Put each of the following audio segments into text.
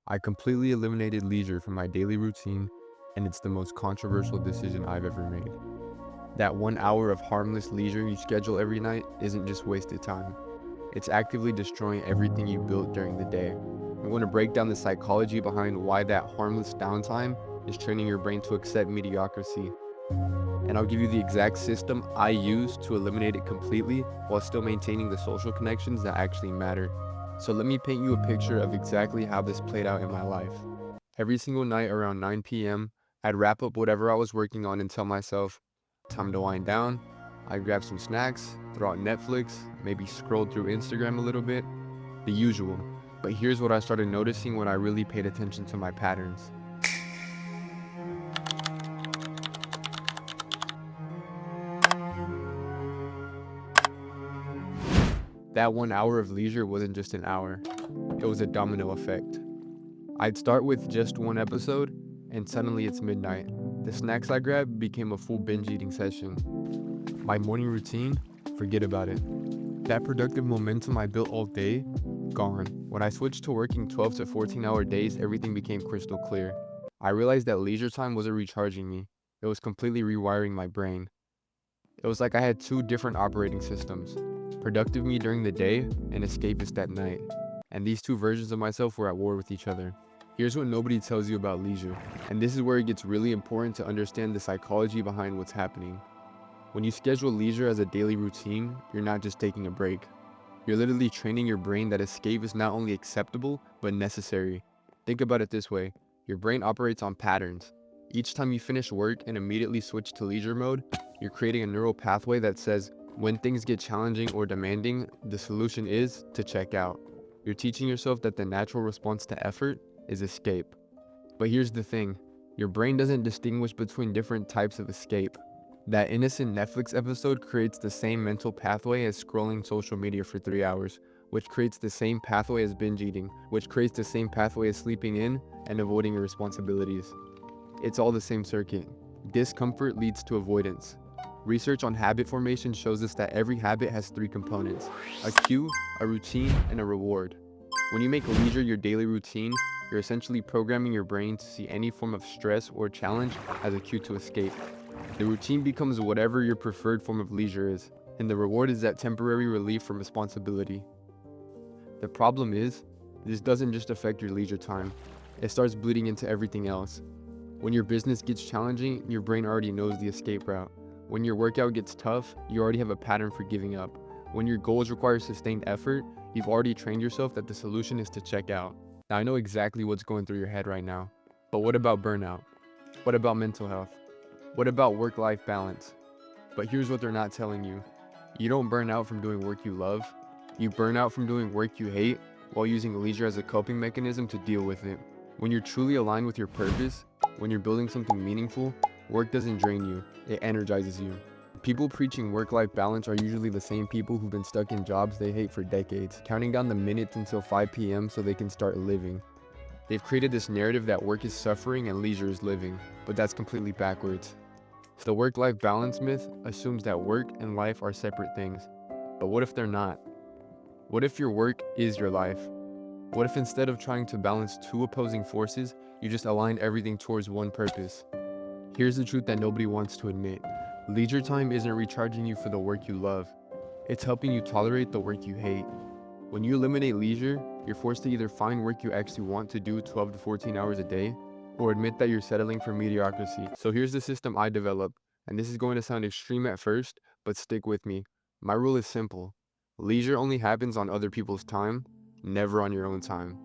I completely eliminated leisure from my daily routine, and it's the most controversial decision I've ever made. That 1 hour of harmless leisure you schedule every night isn't just wasted time. It's actively destroying everything you built during the day. I'm going to break down the psychology behind why that harmless downtime is training your brain to accept mediocrity. And I'll give you the exact system I use to eliminate it completely while still maintaining the social connections that actually matter. So let me paint you a picture of exactly how this played out in my life. Every single night around 9 p.m., I'd wrap up whatever I was working on and tell myself, time to wind down. I'd grab some snacks, throw out Netflix, maybe scroll through Instagram a little bit, the usual. But here's what I started noticing when I really paid attention to my patterns. That 1 hour of leisure wasn't just an hour, it was a domino effect. I'd start with just one episode, and suddenly it's midnight. The snacks I grabbed became a full binge eating session. My morning routine, forget about it. That productive momentum I built all day, gone. When I switched to working 12 to 14-hour days, everything became crystal clear. I realized that leisure time wasn't recharging me, it was completely rewiring my brain. It was like I had two different operating systems, productive me during the day and escapist at night. And these two versions of myself were at war with each other. Here's what nobody tells you about leisure, and this is where it gets really important to understand the psychology behind what's happening. When you schedule leisure as a daily routine, you're not just taking a break. You're literally training your brain that escape is not only acceptable, but necessary. Think about it this way. Your brain operates on patterns. Each time you finish work and immediately switch to leisure mode, you're creating a neural pathway that says, when things get challenging or demanding, the solution is to check out. You're teaching yourself that the natural response to effort is escape. But here's the thing, your brain doesn't distinguish between different types of escape. That innocent Netflix episode creates the same mental pathway as scrolling social media for 3 hours, which creates the same pathway as binge eating, which creates the same pathway as sleeping in and avoiding your responsibilities. It's all the same circuit. Discomfort leads to avoidance. Research on habit formation shows us that every habit has three components: a cue, a routine, and a reward. When you make leisure your daily routine, you're essentially programming your brain to see any form of stress or challenge as a cue to escape. The routine becomes whatever your preferred form of leisure is, and the reward is that temporary relief from responsibility. The problem is, this doesn't just affect your leisure time, it starts bleeding into everything else. When your business gets challenging, your brain already knows the escape route. When your workout gets tough, you already have a pattern for giving up. When your goals require sustained effort, you've already trained yourself that the solution is to check out. Now I know exactly what's going through your head right now, but what about burnout? What about mental health? What about work-life balance? But here's what they're not telling you. You don't burn out from doing work you love. You burn out from doing work you hate while using leisure as a coping mechanism to deal with it. When you're truly aligned with your purpose, when you're building something meaningful, work doesn't drain you, it energizes you. People preaching work-life balance are usually the same people who've been stuck in jobs they hate for decades, counting down the minutes until 5 p.m. so they can start living. They've created this narrative that work is suffering and leisure is living, but that's completely backwards. The work-life balance myth assumes that work and life are separate things. But what if they're not? What if your work is your life? What if instead of trying to balance two opposing forces, you just align everything towards one purpose? Here's the truth that nobody wants to admit. Leisure time isn't recharging you for the work you love. It's helping you tolerate the work you hate. When you eliminate leisure, you're forced to either find work you actually want to do 12 to 14 hours a day, or admit that you're settling for mediocrity. So here's the system I developed, and this is going to sound extreme at first, but stick with me. My rule is simple. Leisure only happens on other people's time, never on your own time.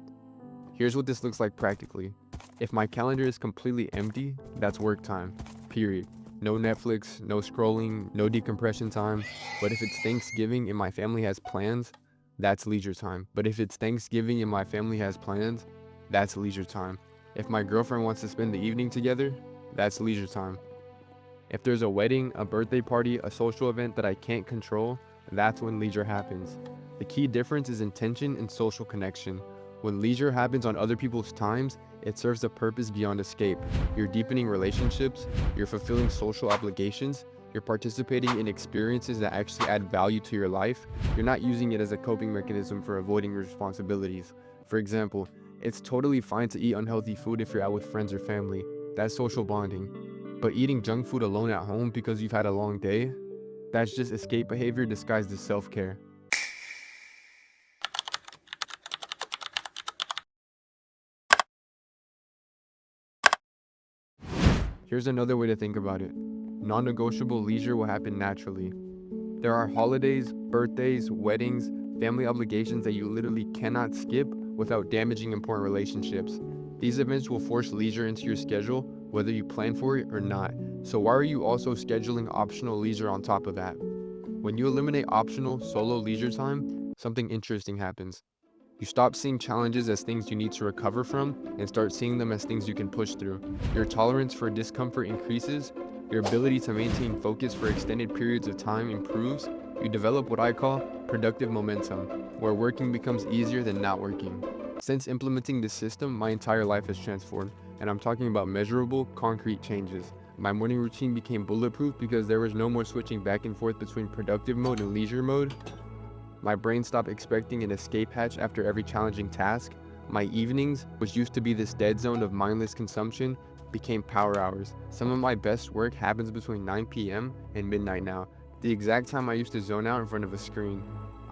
Here's what this looks like practically. If my calendar is completely empty, that's work time, period. No Netflix, no scrolling, no decompression time. But if it's Thanksgiving and my family has plans, that's leisure time. But if it's Thanksgiving and my family has plans, that's leisure time. If my girlfriend wants to spend the evening together, that's leisure time. If there's a wedding, a birthday party, a social event that I can't control, that's when leisure happens. The key difference is intention and social connection. When leisure happens on other people's times, it serves a purpose beyond escape. You're deepening relationships, you're fulfilling social obligations, you're participating in experiences that actually add value to your life. You're not using it as a coping mechanism for avoiding your responsibilities. For example, It's totally fine to eat unhealthy food if you're out with friends or family. That's social bonding. But eating junk food alone at home because you've had a long day, that's just escape behavior disguised as self-care. Here's another way to think about it. Non-negotiable leisure will happen naturally. There are holidays, birthdays, weddings, family obligations that you literally cannot skip without damaging important relationships. These events will force leisure into your schedule, whether you plan for it or not. So why are you also scheduling optional leisure on top of that? When you eliminate optional solo leisure time, something interesting happens. You stop seeing challenges as things you need to recover from and start seeing them as things you can push through. Your tolerance for discomfort increases, your ability to maintain focus for extended periods of time improves. You develop what I call productive momentum, where working becomes easier than not working. Since implementing this system, my entire life has transformed, and I'm talking about measurable, concrete changes. My morning routine became bulletproof because there was no more switching back and forth between productive mode and leisure mode. My brain stopped expecting an escape hatch after every challenging task. My evenings, which used to be this dead zone of mindless consumption, became power hours. Some of my best work happens between 9 p.m. and midnight now, the exact time I used to zone out in front of a screen.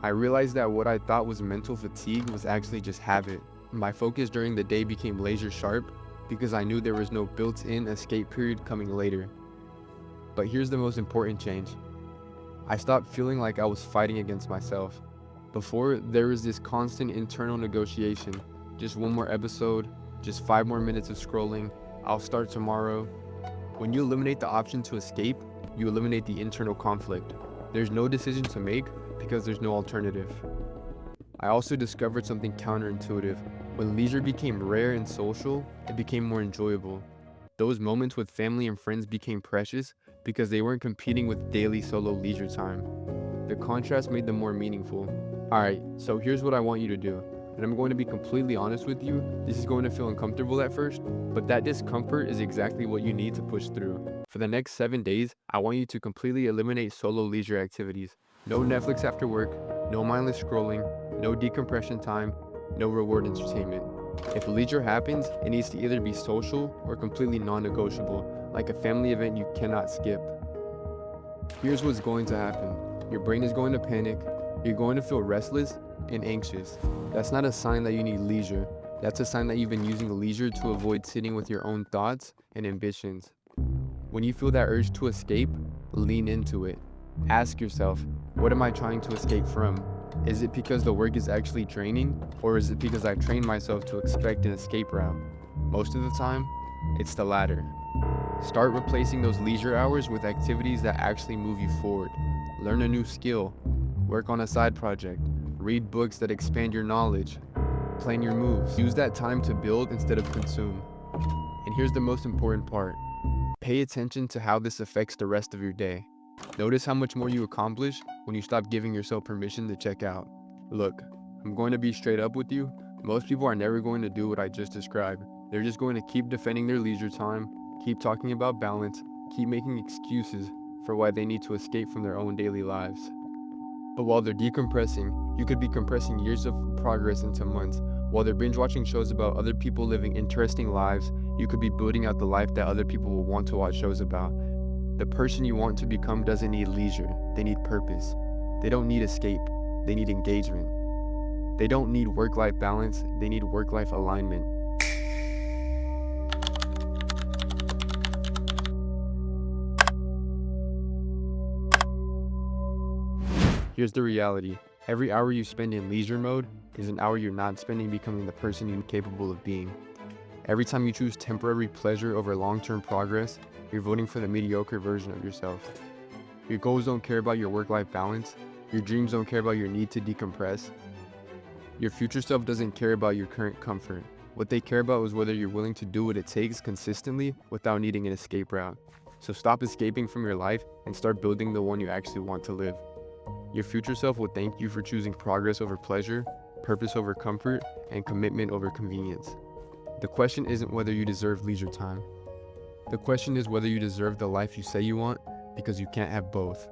I realized that what I thought was mental fatigue was actually just habit. My focus during the day became laser sharp because I knew there was no built-in escape period coming later. But here's the most important change. I stopped feeling like I was fighting against myself. Before, there was this constant internal negotiation. Just one more episode, just 5 more minutes of scrolling, I'll start tomorrow. When you eliminate the option to escape, you eliminate the internal conflict. There's no decision to make because there's no alternative. I also discovered something counterintuitive. When leisure became rare and social, it became more enjoyable. Those moments with family and friends became precious because they weren't competing with daily solo leisure time. The contrast made them more meaningful. Alright, so here's what I want you to do. And I'm going to be completely honest with you, this is going to feel uncomfortable at first, but that discomfort is exactly what you need to push through. For the next 7 days, I want you to completely eliminate solo leisure activities. No Netflix after work, no mindless scrolling, no decompression time, no reward entertainment. If leisure happens, it needs to either be social or completely non-negotiable, like a family event you cannot skip. Here's what's going to happen. Your brain is going to panic, you're going to feel restless and anxious. That's not a sign that you need leisure. That's a sign that you've been using leisure to avoid sitting with your own thoughts and ambitions. When you feel that urge to escape, lean into it. Ask yourself, what am I trying to escape from? Is it because the work is actually draining, or is it because I trained myself to expect an escape route? Most of the time, it's the latter. Start replacing those leisure hours with activities that actually move you forward. Learn a new skill, work on a side project, read books that expand your knowledge, plan your moves. Use that time to build instead of consume. And here's the most important part. Pay attention to how this affects the rest of your day. Notice how much more you accomplish when you stop giving yourself permission to check out. Look, I'm going to be straight up with you. Most people are never going to do what I just described. They're just going to keep defending their leisure time, keep talking about balance, keep making excuses for why they need to escape from their own daily lives. But while they're decompressing, you could be compressing years of progress into months. While they're binge watching shows about other people living interesting lives, you could be building out the life that other people will want to watch shows about. The person you want to become doesn't need leisure, they need purpose. They don't need escape, they need engagement. They don't need work-life balance, they need work-life alignment. Here's the reality. Every hour you spend in leisure mode is an hour you're not spending becoming the person you're capable of being. Every time you choose temporary pleasure over long-term progress, you're voting for the mediocre version of yourself. Your goals don't care about your work-life balance. Your dreams don't care about your need to decompress. Your future self doesn't care about your current comfort. What they care about is whether you're willing to do what it takes consistently without needing an escape route. So stop escaping from your life and start building the one you actually want to live. Your future self will thank you for choosing progress over pleasure, purpose over comfort, and commitment over convenience. The question isn't whether you deserve leisure time. The question is whether you deserve the life you say you want, because you can't have both.